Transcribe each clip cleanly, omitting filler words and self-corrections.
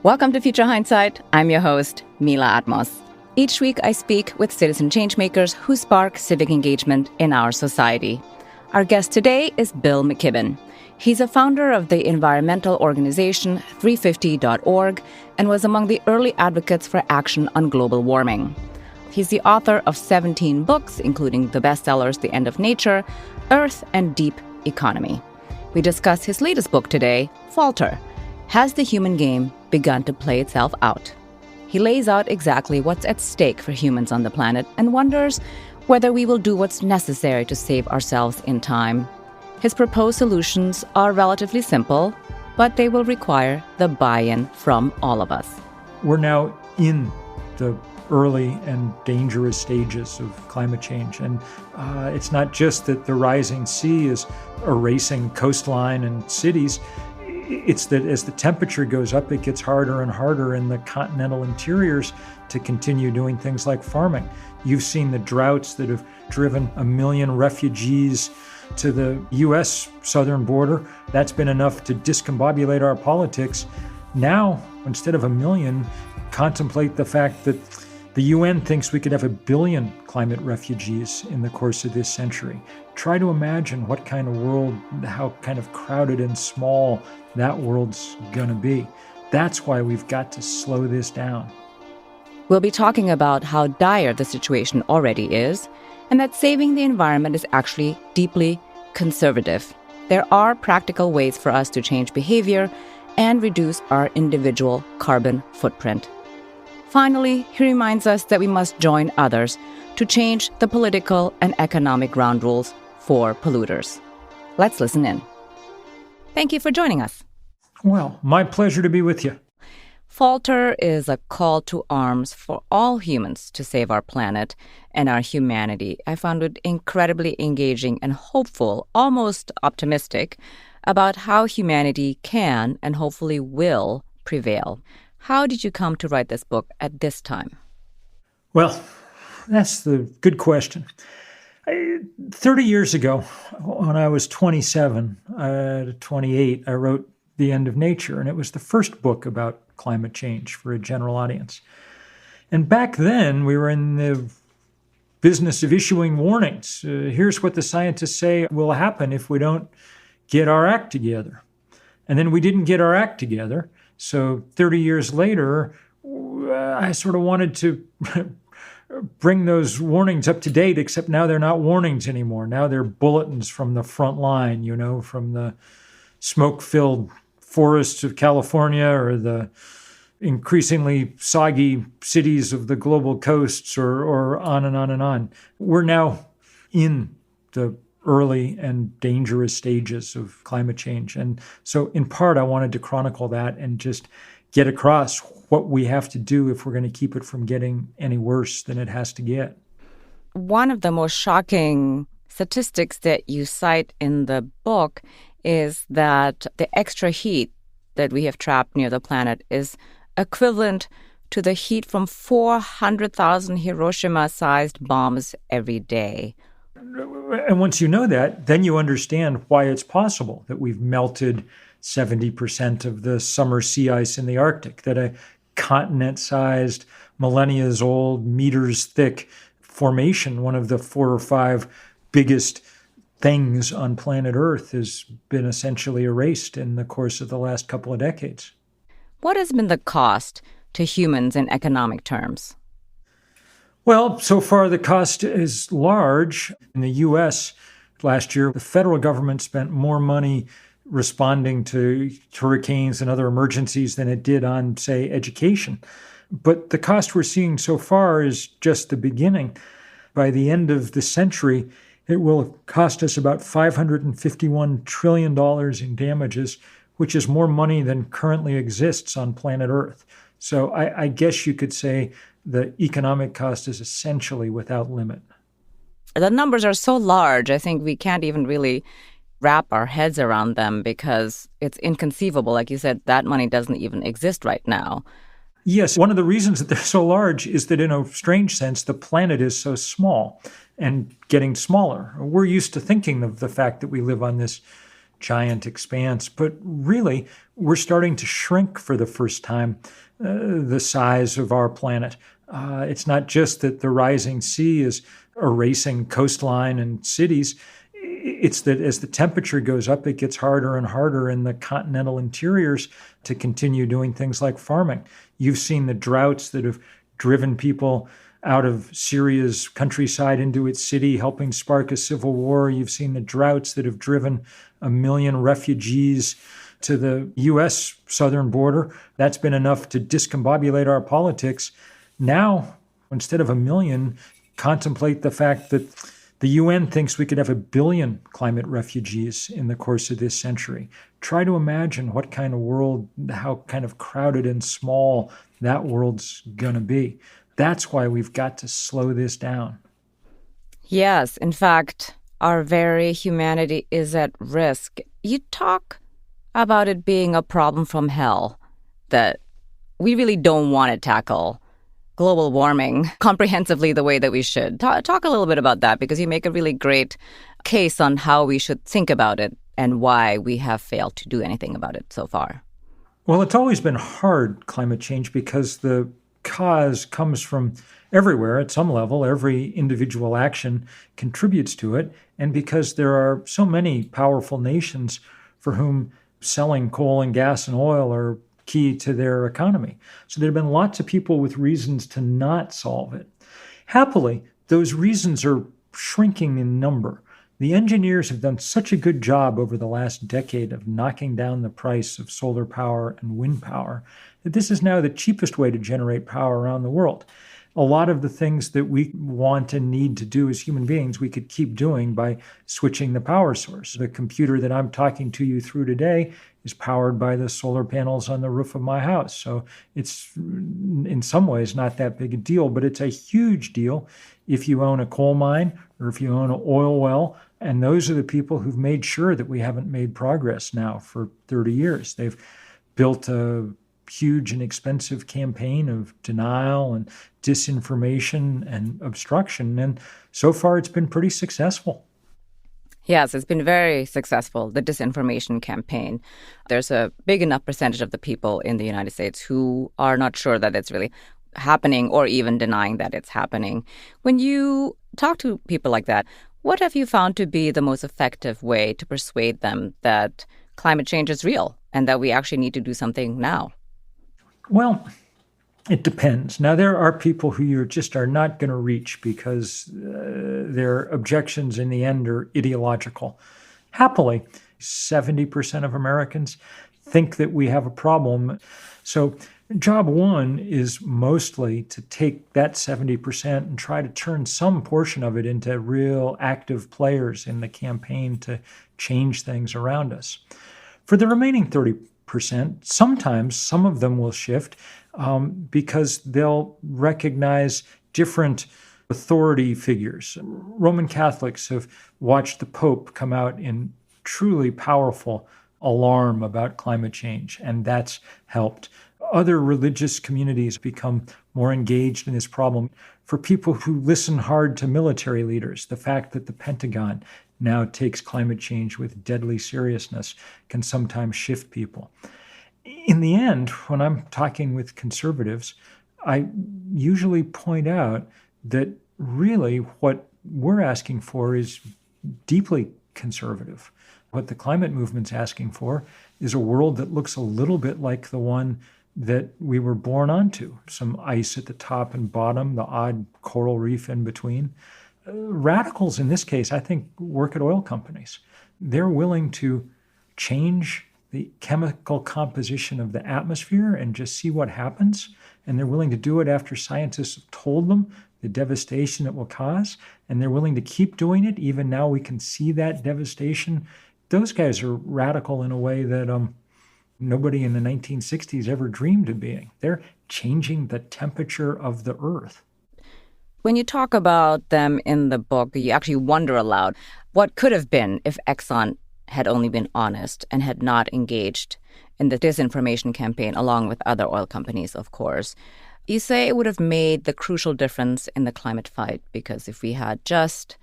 Welcome to Future Hindsight. I'm your host, Mila Atmos. Each week, I speak with citizen changemakers who spark civic engagement in our society. Our guest today is Bill McKibben. He's a founder of the environmental organization 350.org and was among the early advocates for action on global warming. He's the author of 17 books, including the bestsellers The End of Nature, Earth, and Deep Economy. We discuss his latest book today, Falter. Has the human game begun to play itself out? He lays out exactly what's at stake for humans on the planet and wonders whether we will do what's necessary to save ourselves in time. His proposed solutions are relatively simple, but they will require the buy-in from all of us. We're now in the early and dangerous stages of climate change. And it's not just that the rising sea is erasing coastline and cities. It's that as the temperature goes up, it gets harder and harder in the continental interiors to continue doing things like farming. You've seen the droughts that have driven 1 million refugees to the U.S. southern border. That's been enough to discombobulate our politics. Now, instead of 1 million, contemplate the fact that the UN thinks we could have 1 billion climate refugees in the course of this century. Try to imagine what kind of world, how kind of crowded and small that world's going to be. That's why we've got to slow this down. We'll be talking about how dire the situation already is, and that saving the environment is actually deeply conservative. There are practical ways for us to change behavior and reduce our individual carbon footprint. Finally, he reminds us that we must join others to change the political and economic ground rules for polluters. Let's listen in. Thank you for joining us. Well, my pleasure to be with you. Falter is a call to arms for all humans to save our planet and our humanity. I found it incredibly engaging and hopeful, almost optimistic, about how humanity can and hopefully will prevail. How did you come to write this book at this time? Well, that's the good question. 30 years ago, when I was 27, 28, I wrote The End of Nature, and it was the first book about climate change for a general audience. And back then, we were in the business of issuing warnings. Here's what the scientists say will happen if we don't get our act together. And then we didn't get our act together. So 30 years later, I sort of wanted to bring those warnings up to date, except now they're not warnings anymore. Now they're bulletins from the front line, from the smoke-filled forests of California or the increasingly soggy cities of the global coasts or on and on and on. We're now in the early and dangerous stages of climate change. And so in part, I wanted to chronicle that and just get across what we have to do if we're going to keep it from getting any worse than it has to get. One of the most shocking statistics that you cite in the book is that the extra heat that we have trapped near the planet is equivalent to the heat from 400,000 Hiroshima-sized bombs every day. And once you know that, then you understand why it's possible that we've melted 70% of the summer sea ice in the Arctic, that a continent-sized, millennia-old, meters-thick formation, one of the 4 or 5 biggest things on planet Earth, has been essentially erased in the course of the last couple of decades. What has been the cost to humans in economic terms? Well, so far the cost is large. In the U.S. last year, the federal government spent more money responding to hurricanes and other emergencies than it did on, say, education. But the cost we're seeing so far is just the beginning. By the end of the century, it will cost us about $551 trillion in damages, which is more money than currently exists on planet Earth. So I guess you could say the economic cost is essentially without limit. The numbers are so large, I think we can't even really wrap our heads around them because it's inconceivable. Like you said, that money doesn't even exist right now. Yes, one of the reasons that they're so large is that in a strange sense, the planet is so small and getting smaller. We're used to thinking of the fact that we live on this giant expanse. But really, we're starting to shrink for the first time the size of our planet. It's not just that the rising sea is erasing coastline and cities. It's that as the temperature goes up, it gets harder and harder in the continental interiors to continue doing things like farming. You've seen the droughts that have driven people out of Syria's countryside into its city, helping spark a civil war. You've seen the droughts that have driven 1 million refugees to the U.S. southern border. That's been enough to discombobulate our politics. Now, instead of 1 million, contemplate the fact that the UN thinks we could have 1 billion climate refugees in the course of this century. Try to imagine what kind of world, how kind of crowded and small that world's going to be. That's why we've got to slow this down. Yes, in fact, our very humanity is at risk. You talk about it being a problem from hell, that we really don't want to tackle global warming comprehensively the way that we should. Talk a little bit about that, because you make a really great case on how we should think about it and why we have failed to do anything about it so far. Well, it's always been hard, climate change, because the cause comes from everywhere at some level. Every individual action contributes to it. And because there are so many powerful nations for whom selling coal and gas and oil are key to their economy. So there have been lots of people with reasons to not solve it. Happily, those reasons are shrinking in number. The engineers have done such a good job over the last decade of knocking down the price of solar power and wind power that this is now the cheapest way to generate power around the world. A lot of the things that we want and need to do as human beings, we could keep doing by switching the power source. The computer that I'm talking to you through today is powered by the solar panels on the roof of my house. So it's in some ways not that big a deal, but it's a huge deal if you own a coal mine or if you own an oil well. And those are the people who've made sure that we haven't made progress now for 30 years. They've built a huge and expensive campaign of denial and disinformation and obstruction. And so far, it's been pretty successful. Yes, it's been very successful, the disinformation campaign. There's a big enough percentage of the people in the United States who are not sure that it's really happening or even denying that it's happening. When you talk to people like that, what have you found to be the most effective way to persuade them that climate change is real and that we actually need to do something now? Well, it depends. Now, there are people who you just are not going to reach because their objections in the end are ideological. Happily, 70% of Americans think that we have a problem. So job one is mostly to take that 70% and try to turn some portion of it into real active players in the campaign to change things around us. For the remaining 30%, sometimes some of them will shift because they'll recognize different authority figures. Roman Catholics have watched the Pope come out in truly powerful alarm about climate change, and that's helped. Other religious communities become more engaged in this problem. For people who listen hard to military leaders, the fact that the Pentagon now takes climate change with deadly seriousness can sometimes shift people. In the end, when I'm talking with conservatives, I usually point out that really what we're asking for is deeply conservative. What the climate movement's asking for is a world that looks a little bit like the one that we were born onto. Some ice at the top and bottom, the odd coral reef in between. Radicals in this case, I think, work at oil companies. They're willing to change the chemical composition of the atmosphere and just see what happens. And they're willing to do it after scientists have told them the devastation it will cause. And they're willing to keep doing it. Even now we can see that devastation. Those guys are radical in a way that nobody in the 1960s ever dreamed of being. They're changing the temperature of the earth. When you talk about them in the book, you actually wonder aloud, what could have been if Exxon had only been honest and had not engaged in the disinformation campaign along with other oil companies, of course. You say it would have made the crucial difference in the climate fight, because if we had just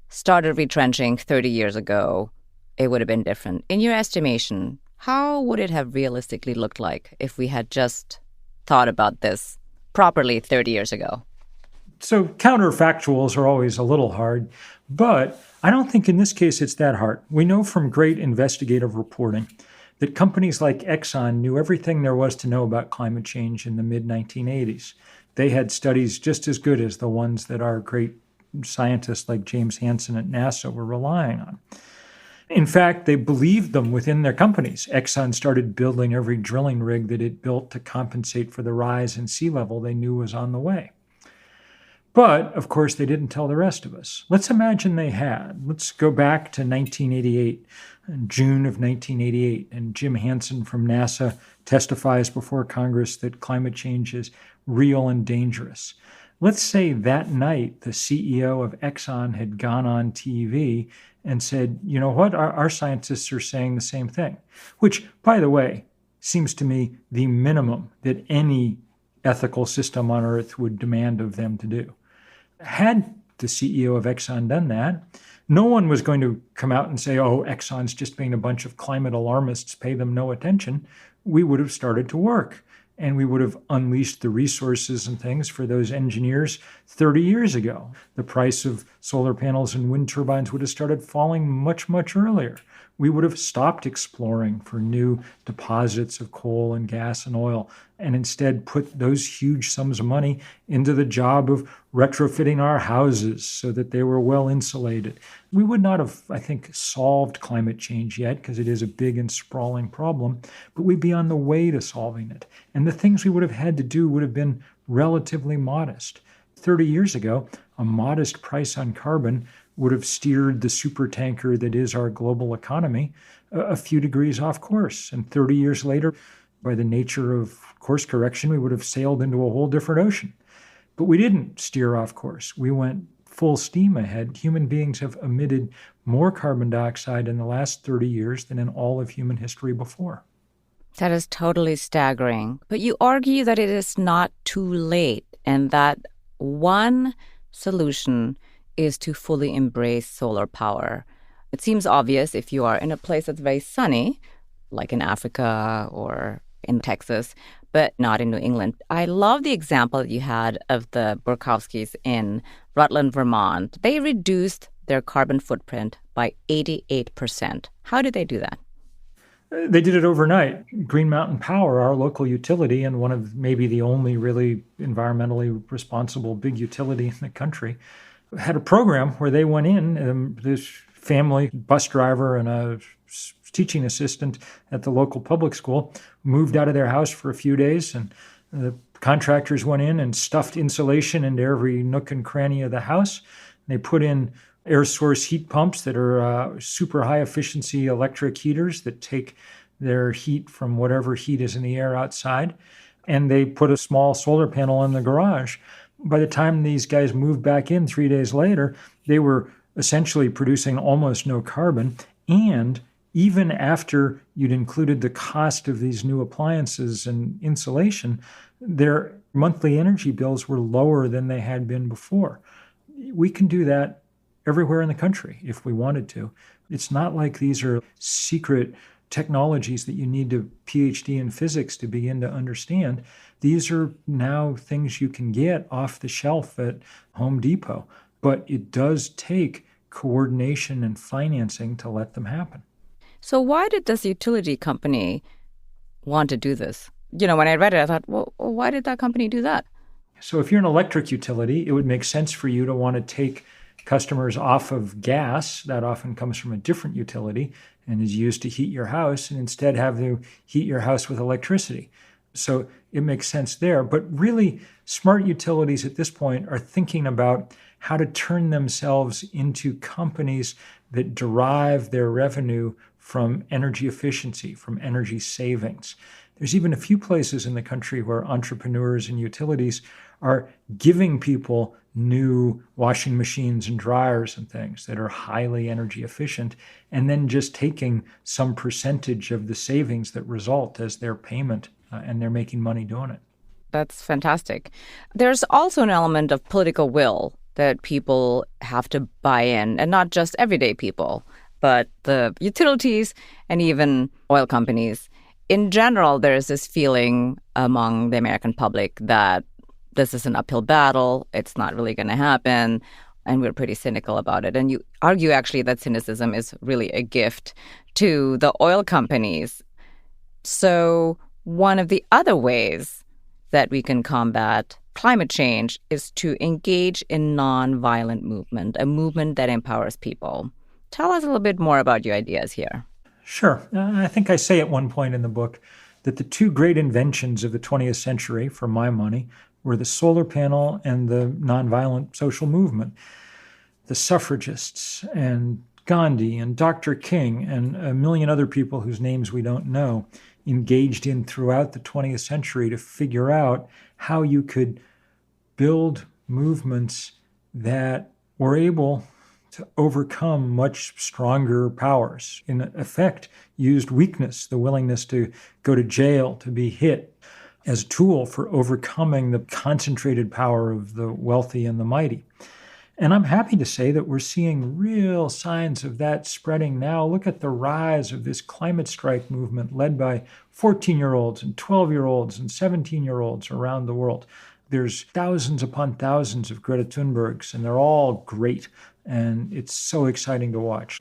started retrenching 30 years ago, it would have been different. In your estimation, how would it have realistically looked like if we had just thought about this properly 30 years ago? So counterfactuals are always a little hard, but I don't think in this case it's that hard. We know from great investigative reporting that companies like Exxon knew everything there was to know about climate change in the mid-1980s. They had studies just as good as the ones that our great scientists like James Hansen at NASA were relying on. In fact, they believed them within their companies. Exxon started building every drilling rig that it built to compensate for the rise in sea level they knew was on the way. But, of course, they didn't tell the rest of us. Let's imagine they had. Let's go back to 1988, June of 1988, and Jim Hansen from NASA testifies before Congress that climate change is real and dangerous. Let's say that night the CEO of Exxon had gone on TV and said, you know what, our scientists are saying the same thing, which, by the way, seems to me the minimum that any ethical system on Earth would demand of them to do. Had the CEO of Exxon done that, no one was going to come out and say, oh, Exxon's just being a bunch of climate alarmists, pay them no attention. We would have started to work, and we would have unleashed the resources and things for those engineers 30 years ago. The price of solar panels and wind turbines would have started falling much, much earlier. We would have stopped exploring for new deposits of coal and gas and oil and instead put those huge sums of money into the job of retrofitting our houses so that they were well insulated. We would not have, I think, solved climate change yet because it is a big and sprawling problem, but we'd be on the way to solving it. And the things we would have had to do would have been relatively modest. 30 years ago, a modest price on carbon would have steered the supertanker that is our global economy a few degrees off course. And 30 years later, by the nature of course correction, we would have sailed into a whole different ocean. But we didn't steer off course. We went full steam ahead. Human beings have emitted more carbon dioxide in the last 30 years than in all of human history before. That is totally staggering. But you argue that it is not too late and that one solution is to fully embrace solar power. It seems obvious if you are in a place that's very sunny, like in Africa or in Texas, but not in New England. I love the example that you had of the Burkowskis in Rutland, Vermont. They reduced their carbon footprint by 88%. How did they do that? They did it overnight. Green Mountain Power, our local utility and one of maybe the only really environmentally responsible big utility in the country, had a program where they went in, this family bus driver and a teaching assistant at the local public school moved out of their house for a few days, and the contractors went in and stuffed insulation into every nook and cranny of the house. They put in air source heat pumps that are super high efficiency electric heaters that take their heat from whatever heat is in the air outside. And they put a small solar panel in the garage. By the time these guys moved back in 3 days later, they were essentially producing almost no carbon. And even after you'd included the cost of these new appliances and insulation, their monthly energy bills were lower than they had been before. We can do that everywhere in the country if we wanted to. It's not like these are secret technologies that you need a PhD in physics to begin to understand. These are now things you can get off the shelf at Home Depot, but it does take coordination and financing to let them happen. So why did this utility company want to do this? You know, when I read it, I thought, well, why did that company do that? So if you're an electric utility, it would make sense for you to want to take customers off of gas. That often comes from a different utility and is used to heat your house, and instead have to heat your house with electricity. So it makes sense there. But really, smart utilities at this point are thinking about how to turn themselves into companies that derive their revenue from energy efficiency, from energy savings. There's even a few places in the country where entrepreneurs and utilities are giving people new washing machines and dryers and things that are highly energy efficient, and then just taking some percentage of the savings that result as their payment, and they're making money doing it. That's fantastic. There's also an element of political will that people have to buy in, and not just everyday people. but the utilities and even oil companies. In general, there's this feeling among the American public that this is an uphill battle, it's not really going to happen, and we're pretty cynical about it. And you argue actually that cynicism is really a gift to the oil companies. So one of the other ways that we can combat climate change is to engage in nonviolent movement, a movement that empowers people. Tell us a little bit more about your ideas here. Sure. I think I say at one point in the book that the two great inventions of the 20th century, for my money, were the solar panel and the nonviolent social movement. The suffragists and Gandhi and Dr. King and a million other people whose names we don't know engaged in throughout the 20th century to figure out how you could build movements that were able to overcome much stronger powers. In effect, used weakness, the willingness to go to jail, to be hit, as a tool for overcoming the concentrated power of the wealthy and the mighty. And I'm happy to say that we're seeing real signs of that spreading now. Look at the rise of this climate strike movement led by 14-year-olds and 12-year-olds and 17-year-olds around the world. There's thousands upon thousands of Greta Thunbergs, and they're all great. And it's so exciting to watch.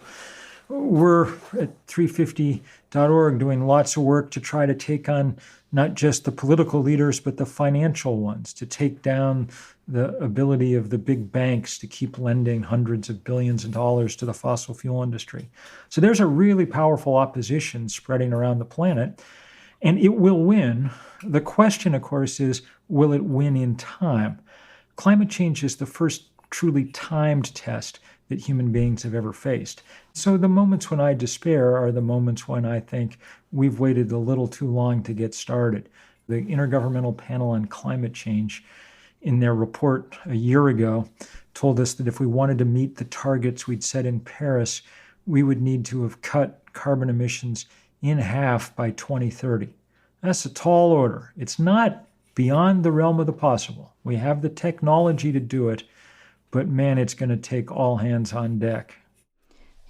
We're at 350.org doing lots of work to try to take on not just the political leaders, but the financial ones, to take down the ability of the big banks to keep lending hundreds of billions of dollars to the fossil fuel industry. So there's a really powerful opposition spreading around the planet, and it will win. The question, of course, is, will it win in time? Climate change is the first truly timed test that human beings have ever faced. So the moments when I despair are the moments when I think we've waited a little too long to get started. The Intergovernmental Panel on Climate Change, in their report a year ago, told us that if we wanted to meet the targets we'd set in Paris, we would need to have cut carbon emissions in half by 2030. That's a tall order. It's not beyond the realm of the possible. We have the technology to do it, but man, it's going to take all hands on deck.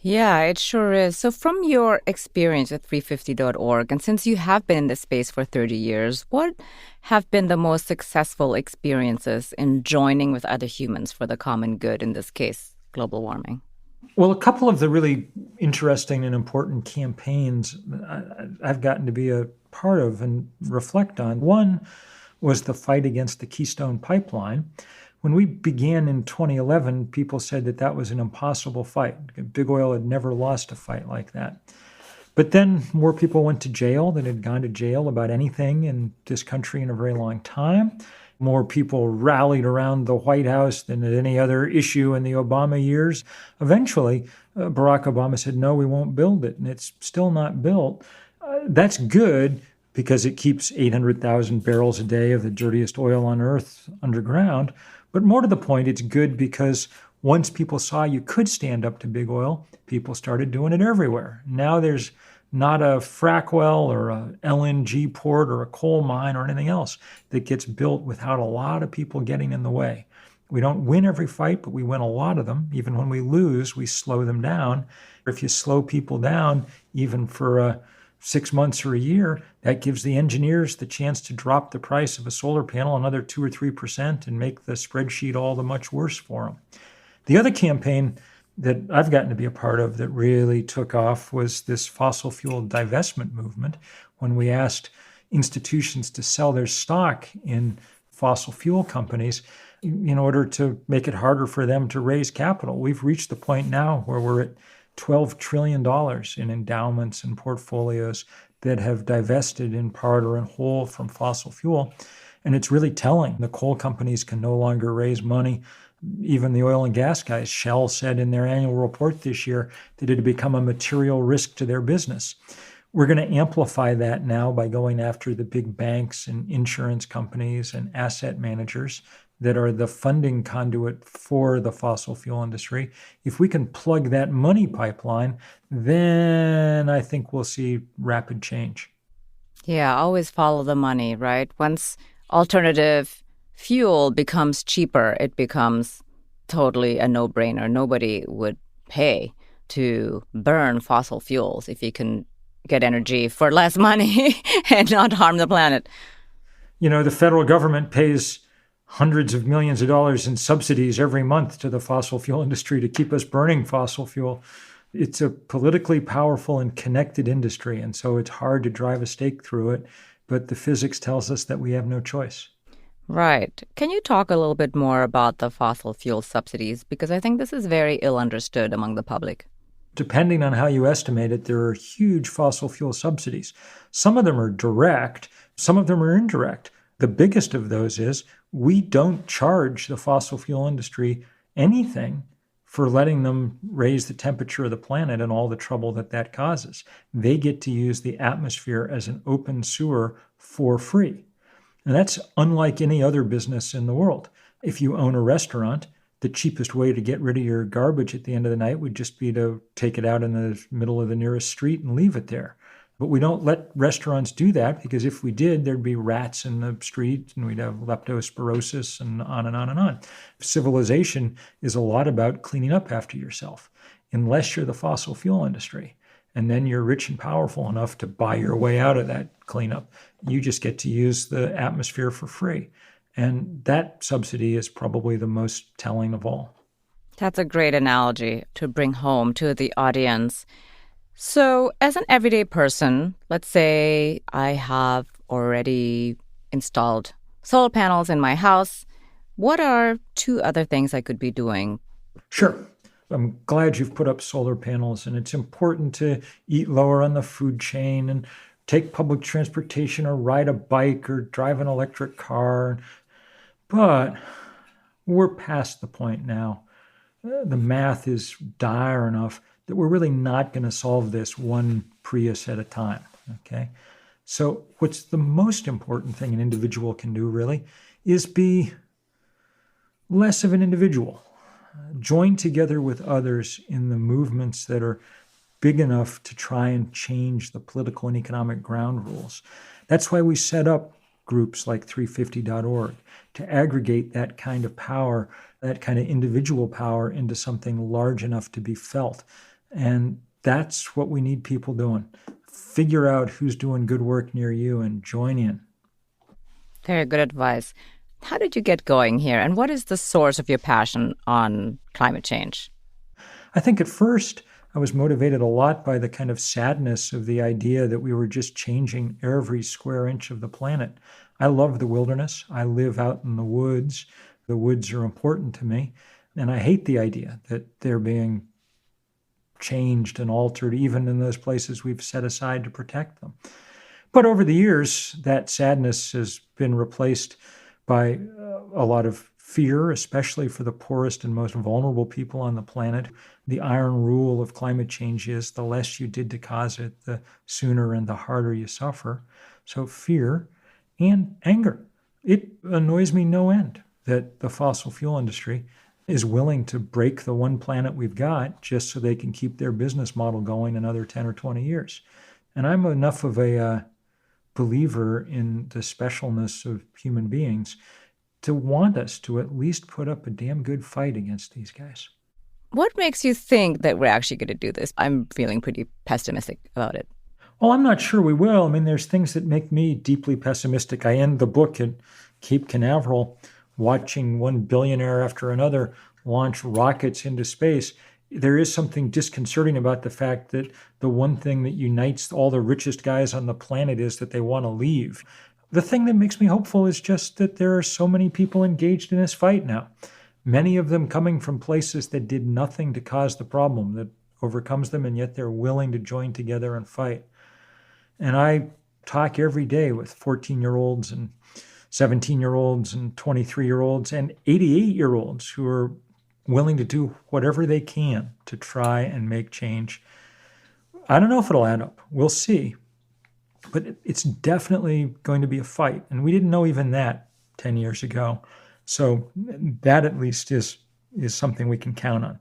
Yeah, it sure is. So from your experience at 350.org, and since you have been in this space for 30 years, what have been the most successful experiences in joining with other humans for the common good, in this case, global warming? Well, a couple of the really interesting and important campaigns I've gotten to be a part of and reflect on. One was the fight against the Keystone Pipeline. When we began in 2011, people said that that was an impossible fight. Big oil had never lost a fight like that. But then more people went to jail than had gone to jail about anything in this country in a very long time. More people rallied around the White House than at any other issue in the Obama years. Eventually, Barack Obama said, no, we won't build it, and it's still not built. That's good because it keeps 800,000 barrels a day of the dirtiest oil on earth underground. But more to the point, it's good because once people saw you could stand up to big oil, people started doing it everywhere. Now there's not a frack well or a LNG port or a coal mine or anything else that gets built without a lot of people getting in the way. We don't win every fight, but we win a lot of them. Even when we lose, we slow them down. If you slow people down, even for 6 months or a year, that gives the engineers the chance to drop the price of a solar panel another 2 or 3% and make the spreadsheet all the much worse for them. The other campaign that I've gotten to be a part of that really took off was this fossil fuel divestment movement, when we asked institutions to sell their stock in fossil fuel companies in order to make it harder for them to raise capital. We've reached the point now where we're at $12 trillion in endowments and portfolios that have divested in part or in whole from fossil fuel. And it's really telling. The coal companies can no longer raise money. Even the oil and gas guys, Shell said in their annual report this year that it had become a material risk to their business. We're going to amplify that now by going after the big banks and insurance companies and asset managers that are the funding conduit for the fossil fuel industry. If we can plug that money pipeline, then I think we'll see rapid change. Yeah, always follow the money, right? Once alternative fuel becomes cheaper, it becomes totally a no-brainer. Nobody would pay to burn fossil fuels if you can get energy for less money and not harm the planet? The federal government pays hundreds of millions of dollars in subsidies every month to the fossil fuel industry to keep us burning fossil fuel. It's a politically powerful and connected industry, and so it's hard to drive a stake through it, but the physics tells us that we have no choice. Right. Can you talk a little bit more about the fossil fuel subsidies? Because I think this is very ill understood among the public. Depending on how you estimate it, there are huge fossil fuel subsidies. Some of them are direct, some of them are indirect. The biggest of those is we don't charge the fossil fuel industry anything for letting them raise the temperature of the planet and all the trouble that causes. They get to use the atmosphere as an open sewer for free. And that's unlike any other business in the world. If you own a restaurant, the cheapest way to get rid of your garbage at the end of the night would just be to take it out in the middle of the nearest street and leave it there. But we don't let restaurants do that, because if we did, there'd be rats in the street and we'd have leptospirosis and on and on and on. Civilization is a lot about cleaning up after yourself, unless you're the fossil fuel industry. And then you're rich and powerful enough to buy your way out of that cleanup. You just get to use the atmosphere for free. And that subsidy is probably the most telling of all. That's a great analogy to bring home to the audience. So as an everyday person, let's say I have already installed solar panels in my house. What are two other things I could be doing? Sure. I'm glad you've put up solar panels, and it's important to eat lower on the food chain and take public transportation or ride a bike or drive an electric car. But we're past the point now. The math is dire enough that we're really not going to solve this one Prius at a time, okay? So what's the most important thing an individual can do, really, is be less of an individual. Join together with others in the movements that are big enough to try and change the political and economic ground rules. That's why we set up groups like 350.org to aggregate that kind of power, that kind of individual power, into something large enough to be felt. And that's what we need people doing. Figure out who's doing good work near you and join in. Very good advice. How did you get going here, and what is the source of your passion on climate change? I think at first I was motivated a lot by the kind of sadness of the idea that we were just changing every square inch of the planet. I love the wilderness. I live out in the woods. The woods are important to me. And I hate the idea that they're being changed and altered, even in those places we've set aside to protect them. But over the years, that sadness has been replaced by a lot of fear, especially for the poorest and most vulnerable people on the planet. The iron rule of climate change is the less you did to cause it, the sooner and the harder you suffer. So fear and anger. It annoys me no end that the fossil fuel industry is willing to break the one planet we've got just so they can keep their business model going another 10 or 20 years. And I'm enough of a believer in the specialness of human beings to want us to at least put up a damn good fight against these guys. What makes you think that we're actually going to do this? I'm feeling pretty pessimistic about it. Well, I'm not sure we will. I mean, there's things that make me deeply pessimistic. I end the book at Cape Canaveral watching one billionaire after another launch rockets into space. There is something disconcerting about the fact that the one thing that unites all the richest guys on the planet is that they want to leave. The thing that makes me hopeful is just that there are so many people engaged in this fight now, many of them coming from places that did nothing to cause the problem that overcomes them, and yet they're willing to join together and fight. And I talk every day with 14-year-olds and 17-year-olds and 23-year-olds and 88-year-olds who are willing to do whatever they can to try and make change. I don't know if it'll add up. We'll see. But it's definitely going to be a fight. And we didn't know even that 10 years ago. So that at least is something we can count on.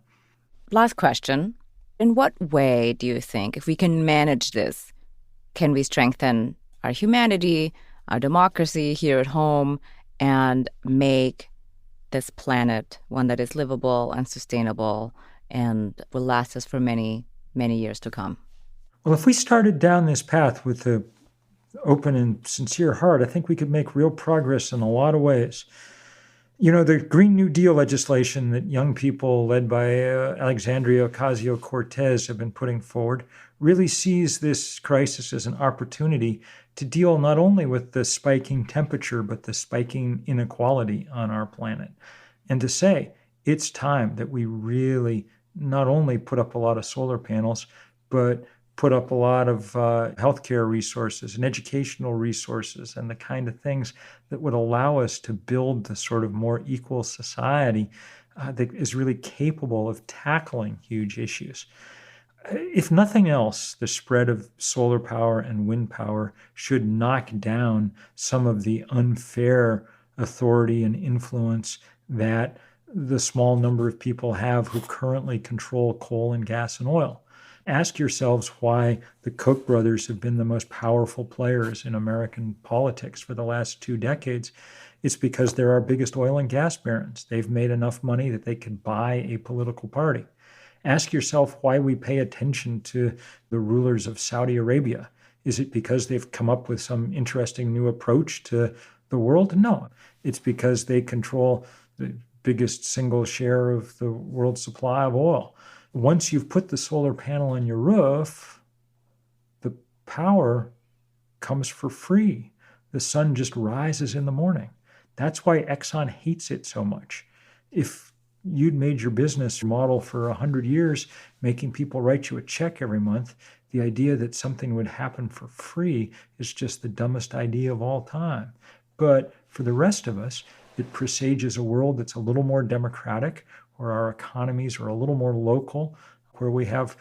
Last question. In what way do you think, if we can manage this, can we strengthen our humanity, our democracy here at home, and make this planet one that is livable and sustainable and will last us for many, many years to come? Well, if we started down this path with an open and sincere heart, I think we could make real progress in a lot of ways. You know, the Green New Deal legislation that young people led by Alexandria Ocasio-Cortez have been putting forward really sees this crisis as an opportunity to deal not only with the spiking temperature, but the spiking inequality on our planet. And to say, it's time that we really not only put up a lot of solar panels, but put up a lot of healthcare resources and educational resources and the kind of things that would allow us to build the sort of more equal society that is really capable of tackling huge issues. If nothing else, the spread of solar power and wind power should knock down some of the unfair authority and influence that the small number of people have who currently control coal and gas and oil. Ask yourselves why the Koch brothers have been the most powerful players in American politics for the last 2 decades. It's because they're our biggest oil and gas barons. They've made enough money that they could buy a political party. Ask yourself why we pay attention to the rulers of Saudi Arabia. Is it because they've come up with some interesting new approach to the world? No, it's because they control the biggest single share of the world's supply of oil. Once you've put the solar panel on your roof, the power comes for free. The sun just rises in the morning. That's why Exxon hates it so much. If you'd made your business model for 100 years, making people write you a check every month, the idea that something would happen for free is just the dumbest idea of all time. But for the rest of us, it presages a world that's a little more democratic, where our economies are a little more local, where we have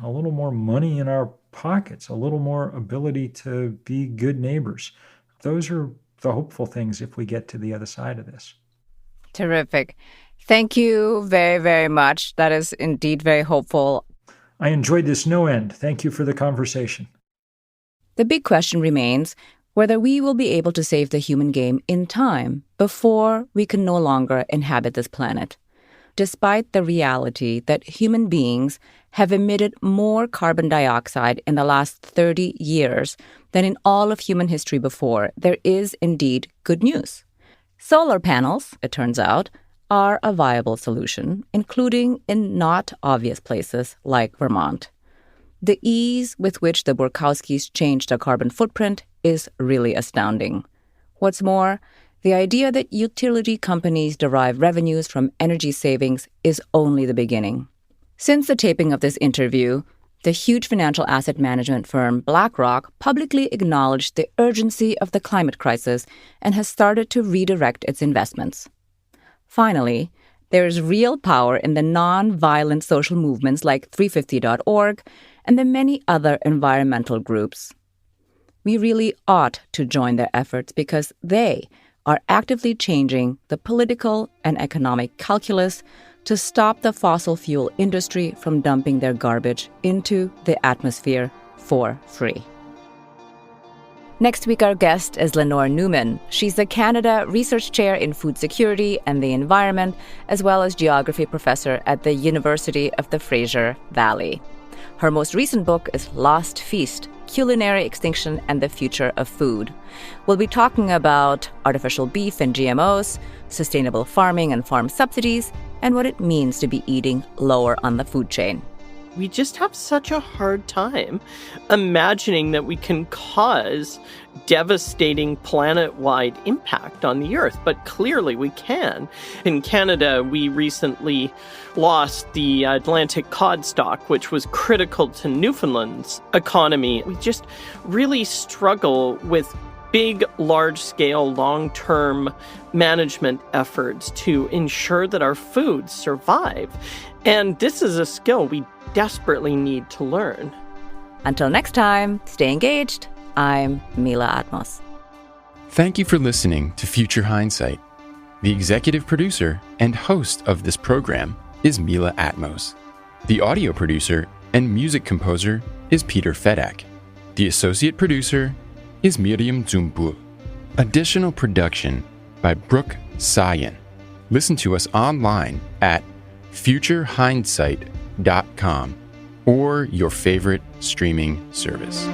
a little more money in our pockets, a little more ability to be good neighbors. Those are the hopeful things if we get to the other side of this. Terrific. Thank you very, very much. That is indeed very hopeful. I enjoyed this no end. Thank you for the conversation. The big question remains whether we will be able to save the human game in time before we can no longer inhabit this planet. Despite the reality that human beings have emitted more carbon dioxide in the last 30 years than in all of human history before, there is indeed good news. Solar panels, it turns out, are a viable solution, including in not obvious places like Vermont. The ease with which the Burkowskis changed their carbon footprint is really astounding. What's more, the idea that utility companies derive revenues from energy savings is only the beginning. Since the taping of this interview, the huge financial asset management firm BlackRock publicly acknowledged the urgency of the climate crisis and has started to redirect its investments. Finally, there is real power in the nonviolent social movements like 350.org and the many other environmental groups. We really ought to join their efforts because they are actively changing the political and economic calculus to stop the fossil fuel industry from dumping their garbage into the atmosphere for free. Next week, our guest is Lenore Newman. She's the Canada Research Chair in Food Security and the Environment, as well as Geography Professor at the University of the Fraser Valley. Her most recent book is Lost Feast: Culinary Extinction and the Future of Food. We'll be talking about artificial beef and GMOs, sustainable farming and farm subsidies, and what it means to be eating lower on the food chain. We just have such a hard time imagining that we can cause devastating planet-wide impact on the Earth, but clearly we can. In Canada, we recently lost the Atlantic cod stock, which was critical to Newfoundland's economy. We just really struggle with big, large-scale, long-term management efforts to ensure that our foods survive. And this is a skill we desperately need to learn. Until next time, stay engaged. I'm Mila Atmos. Thank you for listening to Future Hindsight. The executive producer and host of this program is Mila Atmos. The audio producer and music composer is Peter Fedak. The associate producer is Miriam Zumbul. Additional production by Brooke Sayan. Listen to us online at futurehindsight.com or your favorite streaming service.